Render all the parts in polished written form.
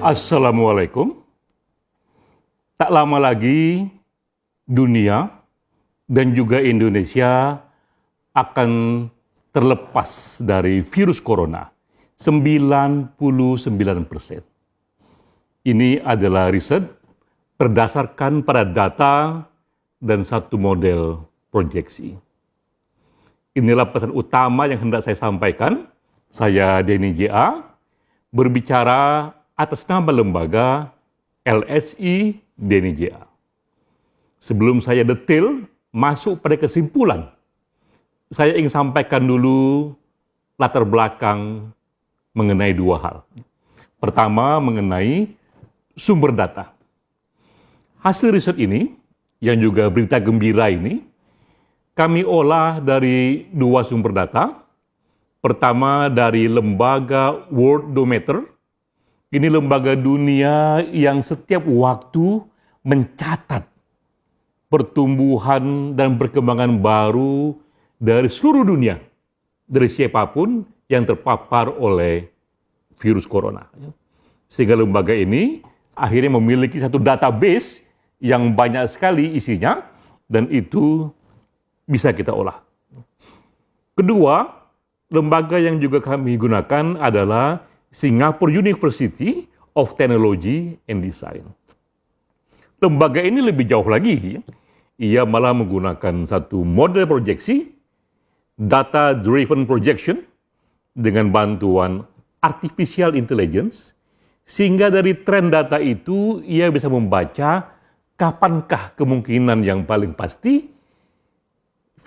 Assalamualaikum. Tak lama lagi dunia dan juga Indonesia akan terlepas dari virus corona 99%. Ini adalah riset berdasarkan pada data dan satu model proyeksi. Inilah pesan utama yang hendak saya sampaikan. Saya Denny J.A. berbicara atas nama lembaga LSI Denny J.A. Sebelum saya detail masuk pada kesimpulan, saya ingin sampaikan dulu latar belakang mengenai dua hal. Pertama, mengenai sumber data. Hasil riset ini, yang juga berita gembira ini, kami olah dari dua sumber data. Pertama, dari lembaga Worldometer. Ini lembaga dunia yang setiap waktu mencatat pertumbuhan dan perkembangan baru dari seluruh dunia, dari siapapun yang terpapar oleh virus corona. Sehingga lembaga ini akhirnya memiliki satu database yang banyak sekali isinya, dan itu bisa kita olah. Kedua, lembaga yang juga kami gunakan adalah Singapore University of Technology and Design. Lembaga ini lebih jauh lagi. Ia malah menggunakan satu model proyeksi, data-driven projection, dengan bantuan artificial intelligence, sehingga dari tren data itu ia bisa membaca kapankah kemungkinan yang paling pasti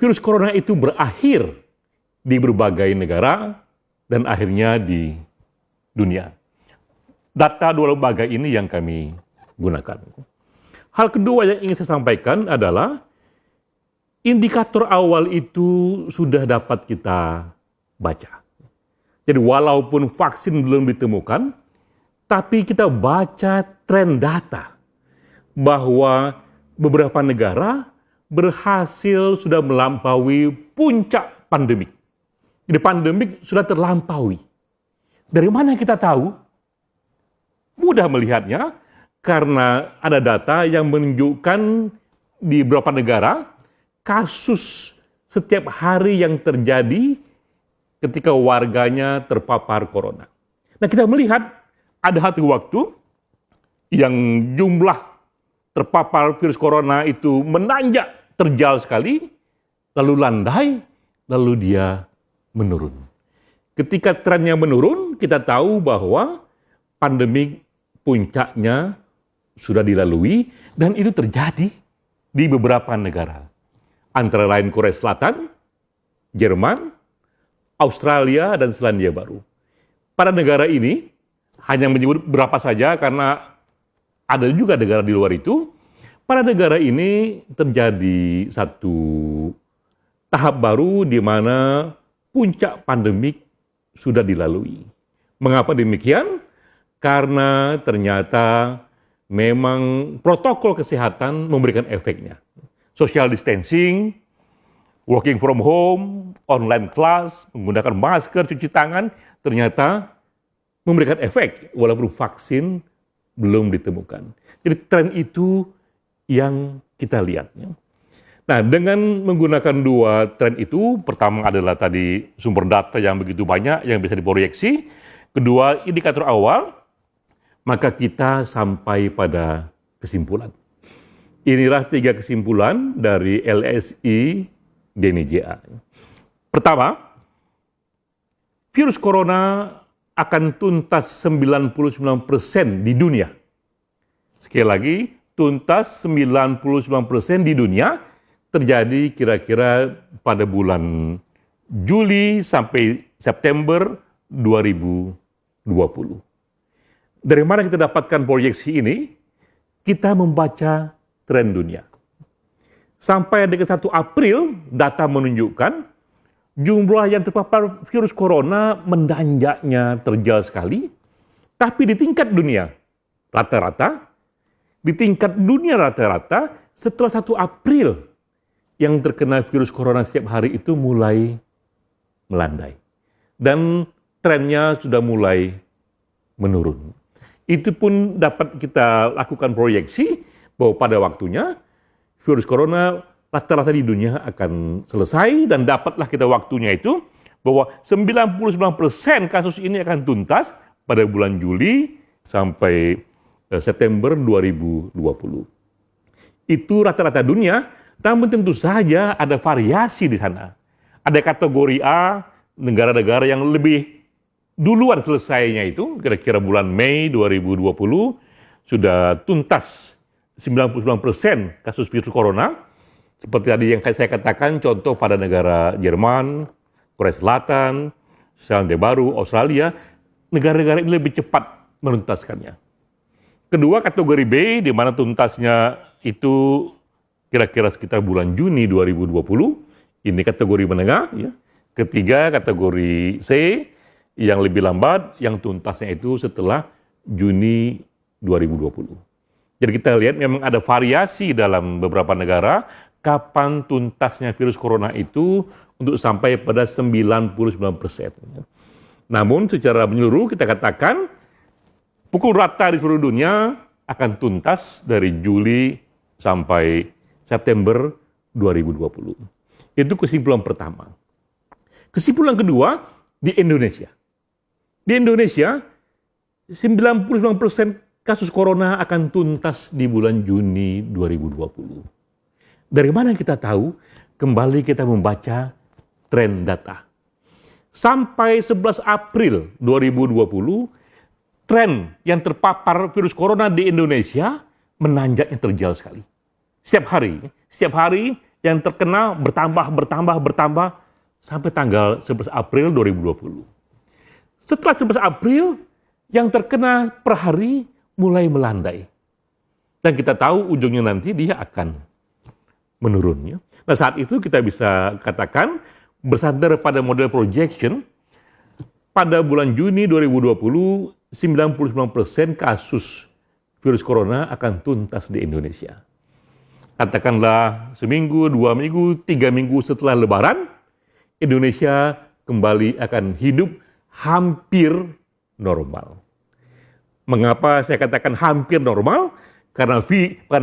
virus corona itu berakhir di berbagai negara dan akhirnya di dunia. Data dua lembaga ini yang kami gunakan. Hal kedua yang ingin saya sampaikan adalah indikator awal itu sudah dapat kita baca. Jadi walaupun vaksin belum ditemukan, tapi kita baca tren data bahwa beberapa negara berhasil sudah melampaui puncak pandemik. Jadi pandemik sudah terlampaui. Dari mana kita tahu? Mudah melihatnya karena ada data yang menunjukkan di beberapa negara kasus setiap hari yang terjadi ketika warganya terpapar corona. Nah, kita melihat ada satu waktu yang jumlah terpapar virus corona itu menanjak terjal sekali, lalu landai, lalu dia menurun. Ketika trennya menurun, kita tahu bahwa pandemi puncaknya sudah dilalui dan itu terjadi di beberapa negara. Antara lain Korea Selatan, Jerman, Australia, dan Selandia Baru. Pada negara ini, hanya menyebut berapa saja karena ada juga negara di luar itu. Pada negara ini terjadi satu tahap baru di mana puncak pandemik sudah dilalui. Mengapa demikian? Karena ternyata memang protokol kesehatan memberikan efeknya. Social distancing, working from home, online class, menggunakan masker, cuci tangan, ternyata memberikan efek walaupun vaksin belum ditemukan. Jadi tren itu yang kita lihat. Nah, dengan menggunakan dua tren itu, pertama adalah tadi sumber data yang begitu banyak yang bisa diproyeksi, kedua indikator awal, maka kita sampai pada kesimpulan. Inilah 3 kesimpulan dari LSI Denny J.A. Pertama, virus corona akan tuntas 99% di dunia. Sekali lagi, tuntas 99% di dunia terjadi kira-kira pada bulan Juli sampai September 2020. Dari mana kita dapatkan proyeksi ini? Kita membaca tren dunia. Sampai dengan 1 April, data menunjukkan jumlah yang terpapar virus corona menanjaknya terjal sekali. Tapi di tingkat dunia, rata-rata, setelah 1 April, yang terkena virus corona setiap hari itu mulai melandai. Dan trennya sudah mulai menurun. Itu pun dapat kita lakukan proyeksi bahwa pada waktunya virus corona rata-rata di dunia akan selesai, dan dapatlah kita waktunya itu bahwa 99% kasus ini akan tuntas pada bulan Juli sampai September 2020. Itu rata-rata dunia, namun tentu saja ada variasi di sana. Ada kategori A, negara-negara yang lebih duluan selesainya itu, kira-kira bulan Mei 2020, sudah tuntas 99% kasus virus corona. Seperti tadi yang saya katakan, contoh pada negara Jerman, Korea Selatan, Selandia Baru, Australia, negara-negara ini lebih cepat menuntaskannya. Kedua, kategori B, di mana tuntasnya itu kira-kira sekitar bulan Juni 2020, ini kategori menengah. Ya. Ketiga, kategori C, yang lebih lambat, yang tuntasnya itu setelah Juni 2020. Jadi kita lihat memang ada variasi dalam beberapa negara, kapan tuntasnya virus corona itu untuk sampai pada 99%. Namun secara menyeluruh kita katakan, pukul rata di seluruh dunia akan tuntas dari Juli sampai September 2020. Itu kesimpulan pertama. Kesimpulan kedua, di Indonesia. Di Indonesia, 99% kasus corona akan tuntas di bulan Juni 2020. Dari mana kita tahu? Kembali kita membaca tren data. Sampai 11 April 2020, tren yang terpapar virus corona di Indonesia menanjak yang terjal sekali. Setiap hari yang terkena bertambah sampai tanggal 11 April 2020. Setelah 11 April, yang terkena per hari mulai melandai. Dan kita tahu ujungnya nanti dia akan menurun. Nah, saat itu kita bisa katakan, bersandar pada model projection, pada bulan Juni 2020, 99% kasus virus corona akan tuntas di Indonesia. Katakanlah seminggu, 2 minggu, 3 minggu setelah Lebaran, Indonesia kembali akan hidup hampir normal. Mengapa saya katakan hampir normal? Karena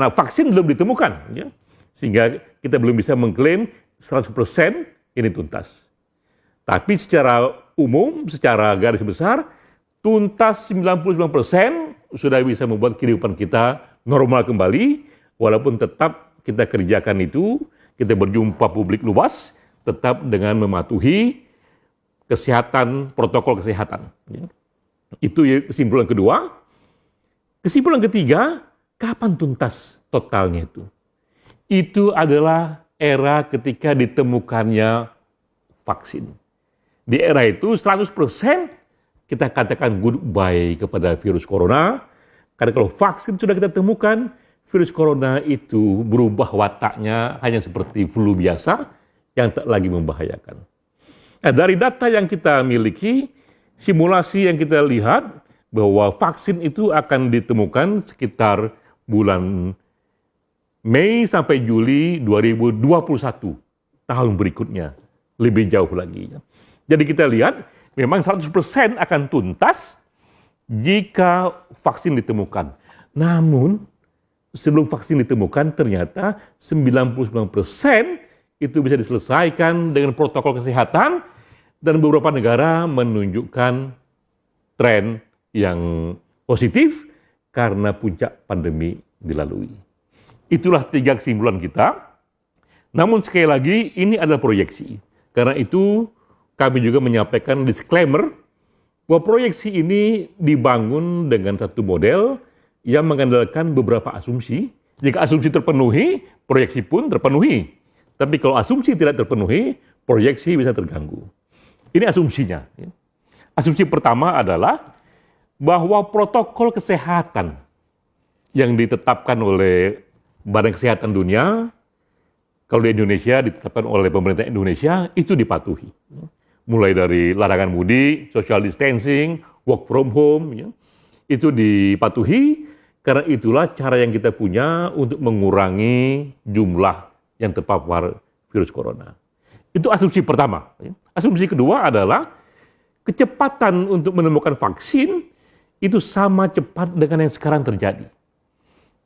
vaksin belum ditemukan. Ya. Sehingga kita belum bisa mengklaim 100% ini tuntas. Tapi secara umum, secara garis besar, tuntas 99% sudah bisa membuat kehidupan kita normal kembali, walaupun tetap kita kerjakan itu, kita berjumpa publik luas, tetap dengan mematuhi kesehatan, protokol kesehatan. Ya. Itu kesimpulan kedua. Kesimpulan ketiga, kapan tuntas totalnya itu? Itu adalah era ketika ditemukannya vaksin. Di era itu 100% kita katakan goodbye kepada virus corona. Karena kalau vaksin sudah kita temukan, virus corona itu berubah wataknya hanya seperti flu biasa yang tak lagi membahayakan. Nah, dari data yang kita miliki, simulasi yang kita lihat bahwa vaksin itu akan ditemukan sekitar bulan Mei sampai Juli 2021, tahun berikutnya, lebih jauh lagi. Jadi kita lihat memang 100% akan tuntas jika vaksin ditemukan. Namun sebelum vaksin ditemukan ternyata 99% itu bisa diselesaikan dengan protokol kesehatan, dan beberapa negara menunjukkan tren yang positif karena puncak pandemi dilalui. Itulah 3 kesimpulan kita. Namun sekali lagi ini adalah proyeksi. Karena itu kami juga menyampaikan disclaimer bahwa proyeksi ini dibangun dengan satu model yang mengandalkan beberapa asumsi. Jika asumsi terpenuhi, proyeksi pun terpenuhi. Tapi kalau asumsi tidak terpenuhi, proyeksi bisa terganggu. Ini asumsinya. Asumsi pertama adalah bahwa protokol kesehatan yang ditetapkan oleh Badan Kesehatan Dunia, kalau di Indonesia ditetapkan oleh pemerintah Indonesia, itu dipatuhi. Mulai dari larangan mudik, social distancing, work from home, ya, itu dipatuhi, karena itulah cara yang kita punya untuk mengurangi jumlah yang terpapar virus corona. Itu asumsi pertama. Asumsi kedua adalah kecepatan untuk menemukan vaksin itu sama cepat dengan yang sekarang terjadi.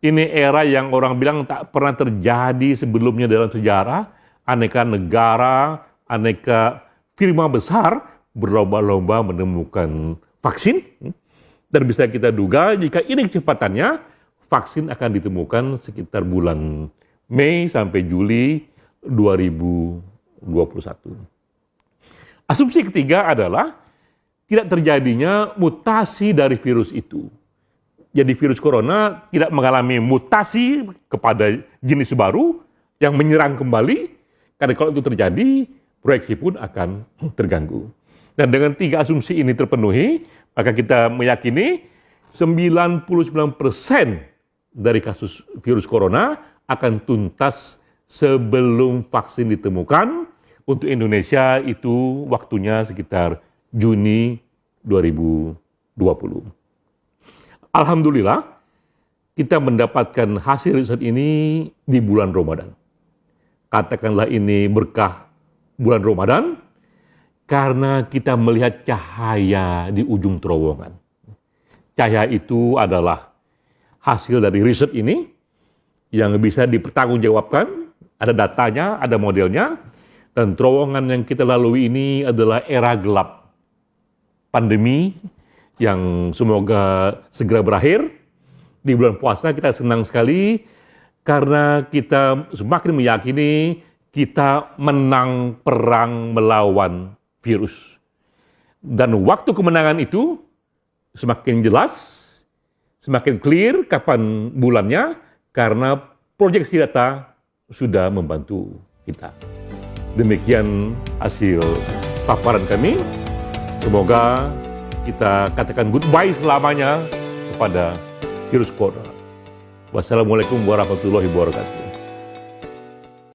Ini era yang orang bilang tak pernah terjadi sebelumnya dalam sejarah. Aneka negara, aneka firma besar berlomba-lomba menemukan vaksin. Dan bisa kita duga jika ini kecepatannya, vaksin akan ditemukan sekitar bulan Mei sampai Juli 2021. Asumsi ketiga adalah tidak terjadinya mutasi dari virus itu. Jadi virus corona tidak mengalami mutasi kepada jenis baru yang menyerang kembali, karena kalau itu terjadi, proyeksi pun akan terganggu. Dan dengan 3 asumsi ini terpenuhi, maka kita meyakini 99% dari kasus virus corona akan tuntas sebelum vaksin ditemukan. Untuk Indonesia itu waktunya sekitar Juni 2020. Alhamdulillah, kita mendapatkan hasil riset ini di bulan Ramadan. Katakanlah ini berkah bulan Ramadan, karena kita melihat cahaya di ujung terowongan. Cahaya itu adalah hasil dari riset ini yang bisa dipertanggungjawabkan, ada datanya, ada modelnya, dan terowongan yang kita lalui ini adalah era gelap pandemi yang semoga segera berakhir. Di bulan puasa kita senang sekali karena kita semakin meyakini kita menang perang melawan virus. Dan waktu kemenangan itu semakin jelas, semakin clear kapan bulannya, karena proyeksi data sudah membantu kita. Demikian hasil paparan kami. Semoga kita katakan goodbye selamanya kepada virus corona. Wassalamualaikum warahmatullahi wabarakatuh.